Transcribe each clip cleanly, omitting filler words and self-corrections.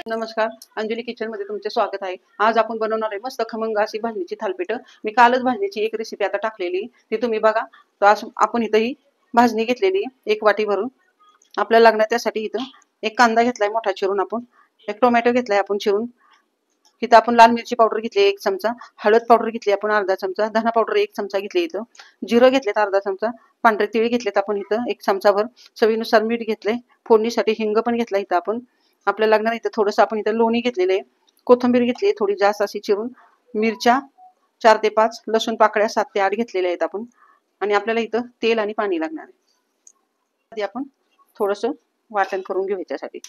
नमस्कार, अंजली किचन मध्ये तुमचे स्वागत आहे। आज आपण बनवणार आहे मस्त खमंग अशी भाजणीची थालीपीठ। मी कालच भाजणीची एक रेसिपी आता टाकलेली, ती तुम्ही बघा। तर आज आपण इथं ही भाजणी घेतलेली एक वाटी भरून आपल्याला लागणार। त्यासाठी इथं एक कांदा घेतलाय मोठा चिरून, आपण एक टोमॅटो घेतलाय आपण चिरून। इथं आपण लाल मिरची पावडर घेतली 1 चमचा, हळद पावडर घेतली आपण अर्धा चमचा, धना पावडर 1 चमचा घेतली, इथं जिरं घेतलेत अर्धा चमचा, पांढरे तीळ घेतलेत आपण इथं 1 चमचाभर, चवीनुसार मीठ घेतले, फोडणीसाठी हिंग पण घेतला इथं आपण। आपल्याला लागणार इथं थोडंसं आपण इथं लोणी घेतलेले आहे, कोथिंबीर घेतली थोडी जास्त अशी चिरून, मिरच्या 4 ते 5, लसूण पाकळ्या 7 ते 8 घेतलेल्या आहेत आपण। आणि आपल्याला इथं तेल आणि पाणी लागणार आहे। आधी आपण थोडंसं वाटण करून घेऊ याच्यासाठी।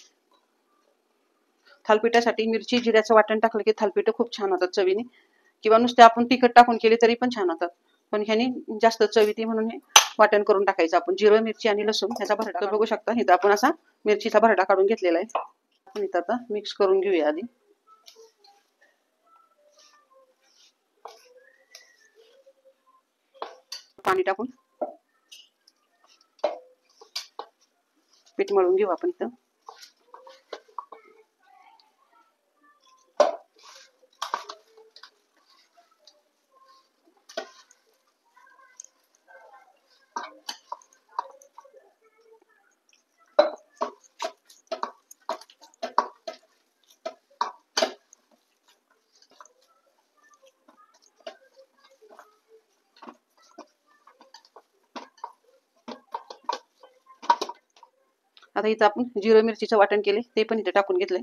थालीपीठासाठी मिरची जिऱ्याचं वाटण टाकलं की थालीपीठ खूप छान होतात चवीने, किंवा नुसते आपण तिखट टाकून केले तरी पण छान होतात, पण ह्याने जास्त चव येते म्हणून हे वाटण करून टाकायचं आपण। जिरं, मिरची आणि लसूण ह्याचा भरडा बघू शकता इथं आपण असा मिरचीचा भरडा काढून घेतलेला आहे। आपण इथं आता मिक्स करून घेऊया आधी। पाणी टाकून पीठ मळून घेऊ आपण इथं। आता इथं आपण जिरं मिरचीचं वाटण केले ते पण इथे टाकून घेतलंय।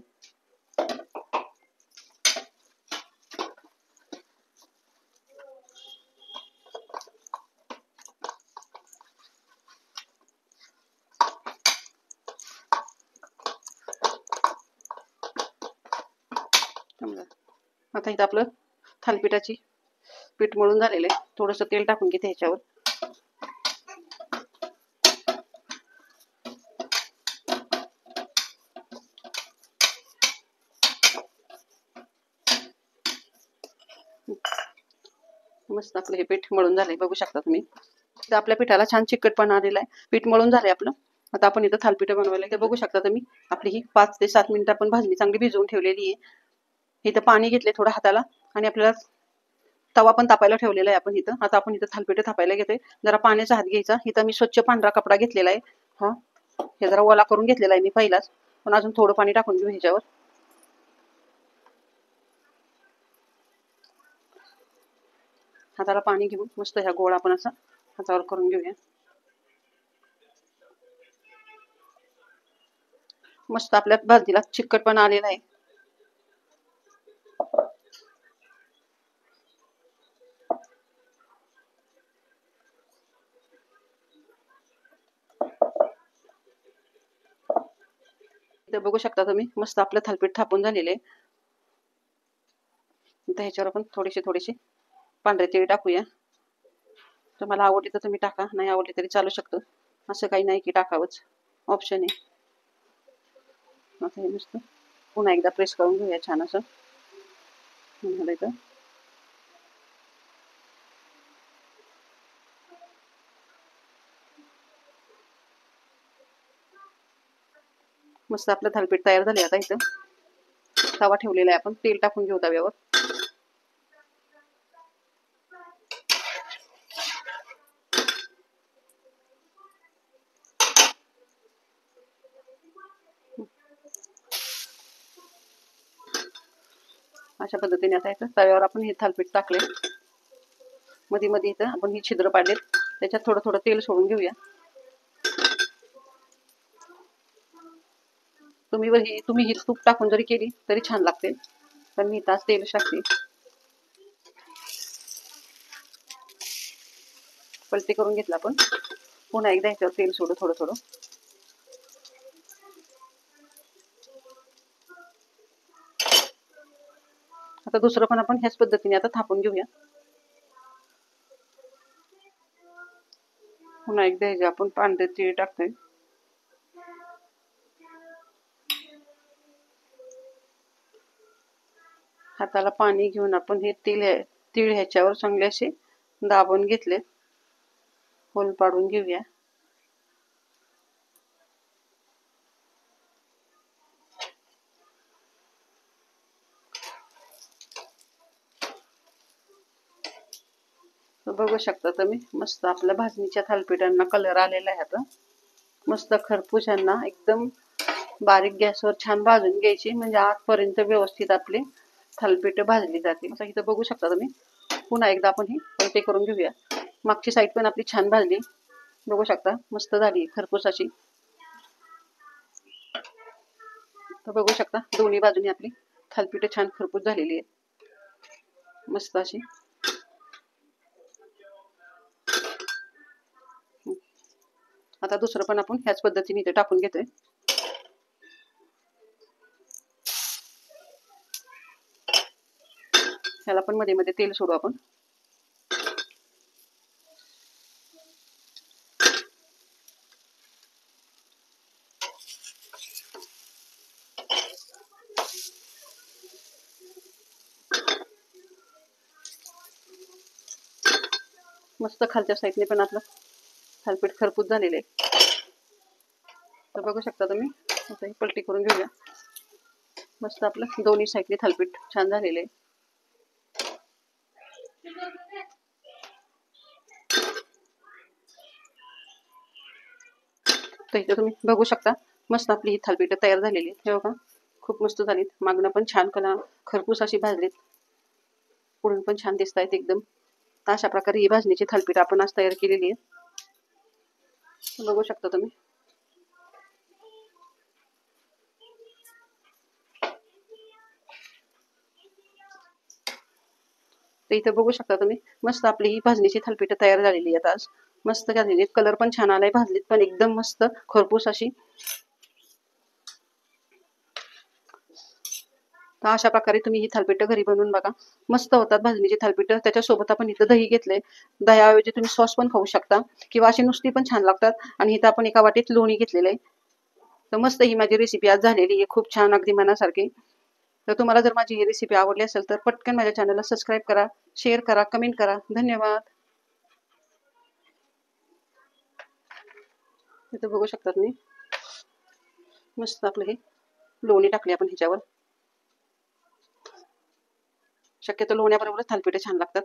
आता इथं आपलं थालीपीठाची पीठ मळून झालेलं आहे, थोडंसं तेल टाकून घेते ह्याच्यावर। मस्त आपलं हे पीठ मळून झालंय बघू शकता तुम्ही। इथं आपल्या पिठाला छान चिकटपणा आलेला आहे, पीठ मळून झालंय आपलं। आता आपण इथं थालीपीठ बनवायला इथं बघू शकता तुम्ही, आपली ही 5 ते 7 मिनिटं आपण भाजणी चांगली भिजवून ठेवलेली आहे। इथं पाणी घेतले थोडं हाताला, आणि आपल्याला तवा पण तापायला ठेवलेला आहे आपण इथं। आता आपण इथं थालीपीठ थापायला घेतोय। जरा पाण्याचा हात घ्यायचा, इथं मी स्वच्छ पांढरा कपडा घेतलेला आहे, हा हे जरा ओला करून घेतलेला आहे मी पहिलाच, पण अजून थोडं पाणी टाकून घेऊ ह्याच्यावर। हाताला पाणी घेऊन मस्त ह्या गोळा आपण असा हातावर करून घेऊया। मस्त आपल्या भाजीला चिकटपणा आलेला आहे। इथे बघू शकता तुम्ही मस्त आपलं थालीपीठ थापून झालेले आहे। आता ह्याच्यावर आपण थोडेसे पांढरे तीळ टाकूया। तुम्हाला आवडली तर तुम्ही टाका, नाही आवडली तरी चालू शकतं, असं काही नाही की टाकावंच, ऑप्शन आहे। आता हे नुसतं पुन्हा एकदा प्रेस करून घेऊया छान असं झालं इथं। मस्त आपलं थालीपीठ तयार झाले। आता इथं तवा ठेवलेला आहे आपण, तेल टाकून घेऊ तव्यावर। अशा पद्धतीने आता इथं तव्यावर आपण हे थालीपीठ टाकले, मध्ये मध्ये इथं आपण ही छिद्र पाडलेत, त्याच्यात थोडं थोडं तेल सोडून घेऊया। तुम्ही ही तूप टाकून जरी केली तरी छान लागते, पण मी तास तेल टाकते। पलटी करून घेतला आपण, पुन्हा एकदा ह्याच्यावर तेल सोडू थोडं थोडं। आता दुसरं पण आपण ह्याच पद्धतीने आता थापून घेऊया। पुन्हा एकदा ह्याचे आपण पांढरे तीळ टाकतोय। हाताला पाणी घेऊन आपण हे तीळ ह्याच्यावर चांगले असे दाबून घेतले, होल पाडून घेऊया। तर बघू शकता तुम्ही मस्त आपल्या भाजणीच्या थालीपीठांना कलर आलेला आहे आता. मस्त खरपूस यांना एकदम बारीक गॅसवर छान भाजून घ्यायची, म्हणजे आतपर्यंत व्यवस्थित आपली थालीपीठ भाजली जातील. असं इथं बघू शकता तुम्ही. पुन्हा एकदा आपण ही पलटी करून घेऊया. मागची साईड पण आपली छान भाजली, बघू शकता मस्त झाली खरपूस अशी. तर बघू शकता दोन्ही बाजूनी आपली थालीपीठ छान खरपूस झालेली आहे, मस्त अशी. आता दुसरं पण आपण ह्याच पद्धतीने इथे टाकून घेतोय. ह्याला पण मध्ये मध्ये तेल सोडू आपण. मस्त खालच्या साईडने पण आपलं थालीपीठ खरपूस झालेले आहे. तर बघू शकता तुम्ही. आता ही पलटी करून घेऊया. मस्त आपलं दोन्ही साईडने थालीपीठ छान झालेले आहे. तर इथे तुम्ही बघू शकता मस्त आपली ही थालीपीठ तयार झालेली आहे. हे बघा खूप मस्त झालीत. मागणं पण छान खरपूस अशी भाजलीत, पुढून पण छान दिसत आहेत एकदम. अशा प्रकारे ही भाजणीची थालीपीठ आपण आज तयार केलेली आहे, बघू शकता तुम्ही. तर इथे बघू शकता तुम्ही मस्त आपली ही भाजणीची थालीपीठ तयार झालेली आहेत आज. मस्त झालेली आहेत. कलर पण छान आलाय, भाजलीत पण एकदम मस्त खरपूस अशी. तर अशा प्रकारे तुम्ही ही थालीपीठ घरी बनवून बघा, मस्त होतात भाजणीची थालीपीठ. त्याच्यासोबत आपण इथं दही घेतलंय. दह्याऐवजी तुम्ही सॉस पण खाऊ शकता किंवा अशी नुसती पण छान लागतात. आणि इथं आपण एका वाटीत लोणी घेतलेलं आहे. तर मस्त ही माझी रेसिपी आज झालेली आहे, खूप छान अगदी मनासारखी. तर तुम्हाला जर माझी ही रेसिपी आवडली असेल तर पटकन माझ्या चॅनलला सबस्क्राईब करा, शेअर करा, कमेंट करा. धन्यवाद. इथं बघू शकता तुम्ही मस्त आपलं हे लोणी टाकली आपण ह्याच्यावर. शक्यतो लोण्याबरोबरच थालीपीठ छान लागतात.